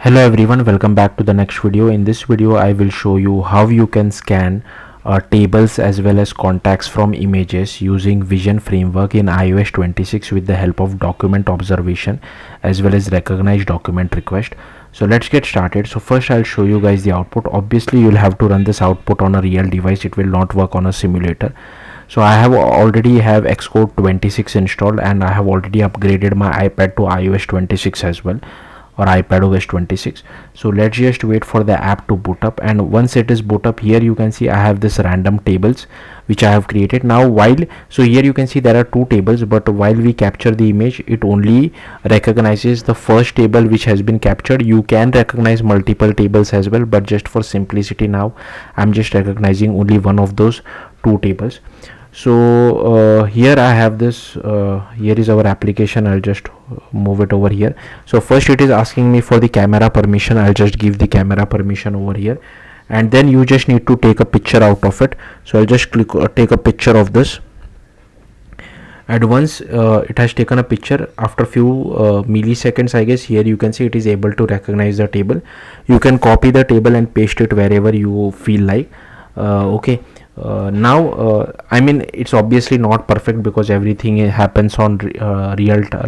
Hello everyone, welcome back to the next video. In this video I will show you how you can scan tables as well as contacts from images using Vision framework in iOS 26 with the help of document observation as well as recognize document request. So let's get started. So first I'll show you guys the output. Obviously you'll have to run this output on a real device, it will not work on a simulator. So I have already have Xcode 26 installed and I have already upgraded my iPad to iOS 26 as well, or iPadOS 26. So let's just wait for the app to boot up, and once it is boot up, here you can see I have this random tables which I have created. Now so here you can see there are two tables, but while we capture the image it only recognizes the first table which has been captured. You can recognize multiple tables as well, but just for simplicity now I'm just recognizing only one of those two tables. So here I have this, here is our application. I'll just move it over here. So first it is asking me for the camera permission. I'll just give the camera permission over here, and then you just need to take a picture out of it. So I'll just click take a picture of this, and once it has taken a picture, after few milliseconds I guess, here you can see it is able to recognize the table. You can copy the table and paste it wherever you feel like. Okay. Now I mean it's obviously not perfect because everything happens on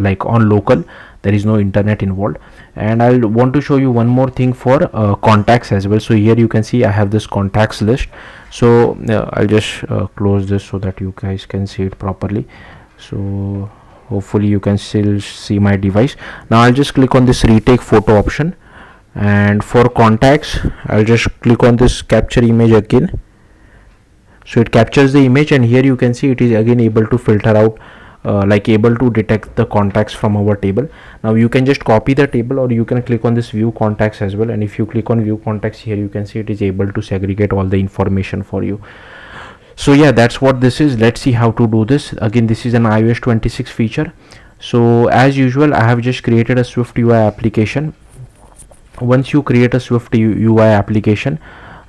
like on local, there is no internet involved. And I'll want to show you one more thing for contacts as well. So here you can see I have this contacts list. So I'll just close this so that you guys can see it properly. So hopefully you can still see my device. Now I'll just click on this retake photo option, and for contacts I'll just click on this capture image again. So it captures the image, and here you can see it is again able to filter out, like able to detect the contacts from our table. Now you can just copy the table, or you can click on this view contacts as well, and if you click on view contacts, here you can see it is able to segregate all the information for you. So yeah, that's what this is. Let's see how to do this. Again, this is an iOS 26 feature. So as usual, I have just created a Swift UI application. Once you create a Swift UI application,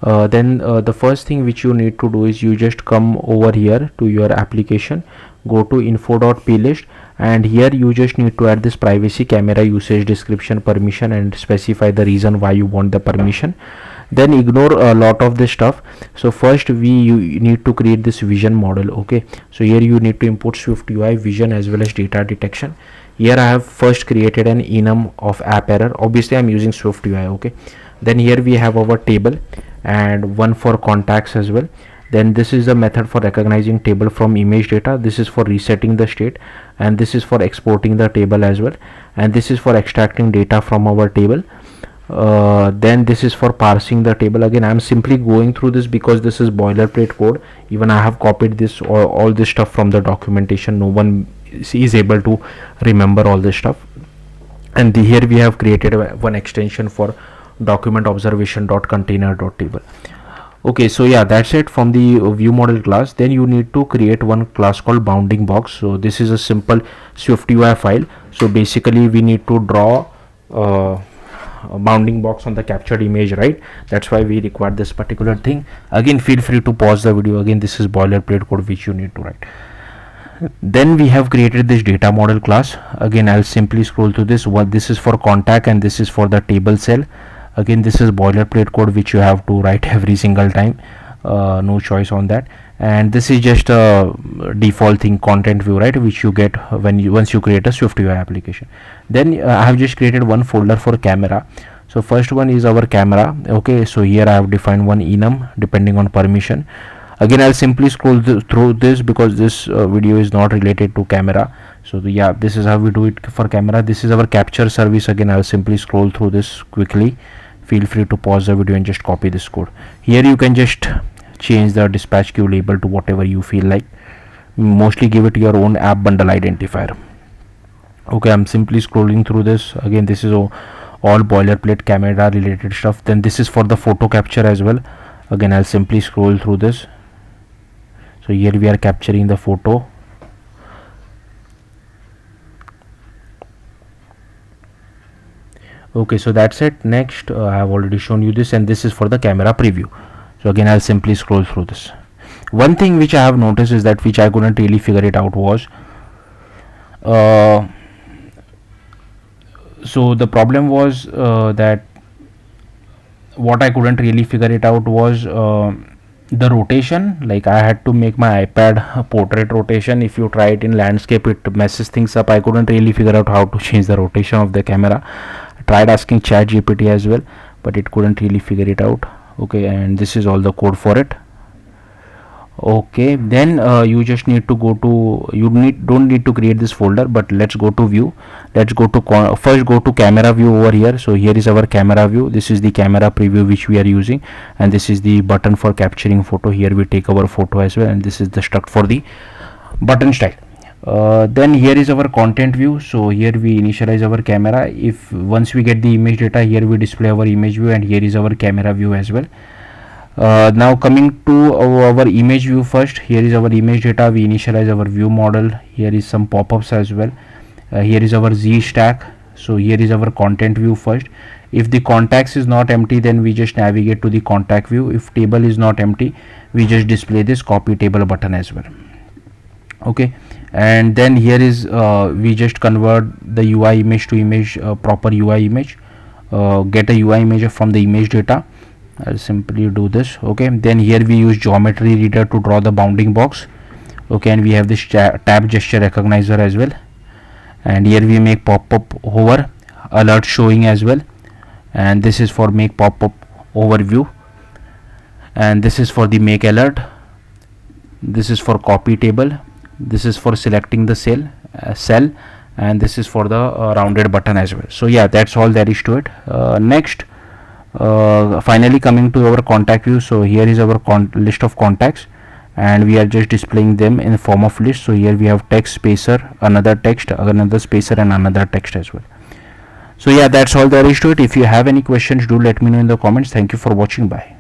then the first thing which you need to do is you just come over here to your application, go to info.plist, and here you just need to add this privacy camera usage description permission and specify the reason why you want the permission. Then ignore a lot of this stuff. So first you need to create this vision model. Okay, so here you need to import Swift UI vision as well as data detection. Here I have first created an enum of app error. Obviously I'm using Swift UI. Okay, then here we have our table and one for contacts as well. Then this is the method for recognizing table from image data. This is for resetting the state, and this is for exporting the table as well, and this is for extracting data from our table. Then this is for parsing the table. Again, I'm simply going through this because this is boilerplate code. Even I have copied this or all this stuff from the documentation. No one is able to remember all this stuff. And here we have created one extension for document observation.container.table. Okay, so yeah, that's it from the view model class. Then you need to create one class called bounding box. So this is a simple Swift UI file. So basically we need to draw a bounding box on the captured image, right? That's why we require this particular thing. Again, feel free to pause the video. Again, this is boilerplate code which you need to write. Then we have created this data model class. Again, I'll simply scroll through this. What this is for contact, and this is for the table cell. Again, this is boilerplate code which you have to write every single time. No choice on that. And this is just a default thing, content view, right, which you get when once you create a Swift UI application. Then I have just created one folder for camera. So first one is our camera. Okay, so here I have defined one enum depending on permission. Again, I'll simply scroll through this because this video is not related to camera. So yeah, this is how we do it for camera. This is our capture service. Again, I'll simply scroll through this quickly. Feel free to pause the video and just copy this code. Here you can just change the dispatch queue label to whatever you feel like. Mostly give it your own app bundle identifier. Okay, I'm simply scrolling through this. Again, this is all boilerplate camera related stuff. Then this is for the photo capture as well. Again, I'll simply scroll through this. So here we are capturing the photo. Okay, so that's it. Next, I have already shown you this, and this is for the camera preview. So again, I'll simply scroll through this. One thing which I have noticed is that which I couldn't really figure it out was so the problem was that what I couldn't really figure it out was the rotation. Like I had to make my iPad portrait rotation. If you try it in landscape, it messes things up. I couldn't really figure out how to change the rotation of the camera. I tried asking ChatGPT as well, but it couldn't really figure it out. Okay, and this is all the code for it. Okay, then you just need to go to, don't need to create this folder, but let's go to view. Let's go to first go to camera view over here. So here is our camera view. This is the camera preview which we are using, and this is the button for capturing photo. Here we take our photo as well, and this is the struct for the button style. Then here is our content view. So here we initialize our camera. If once we get the image data, here we display our image view, and here is our camera view as well. Now coming to our image view first. Here is our image data. We initialize our view model. Here is some pop-ups as well. Here is our Z stack. So here is our content view first. If the contacts is not empty, then we just navigate to the contact view. If table is not empty, we just display this copy table button as well. Okay, and then here is we just convert the UI image to image, proper UI image. Get a UI image from the image data. I'll simply do this. Okay, then here we use geometry reader to draw the bounding box. Okay, and we have this tab gesture recognizer as well, and here we make pop-up hover alert showing as well, and this is for make pop-up overview, and this is for the make alert. This is for copy table. This is for selecting the cell, and this is for the rounded button as well. So yeah, that's all there is to it. Next, finally coming to our contact view. So here is our list of contacts, and we are just displaying them in the form of list. So here we have text, spacer, another text, another spacer, and another text as well. So yeah, that's all there is to it. If you have any questions, do let me know in the comments. Thank you for watching. Bye.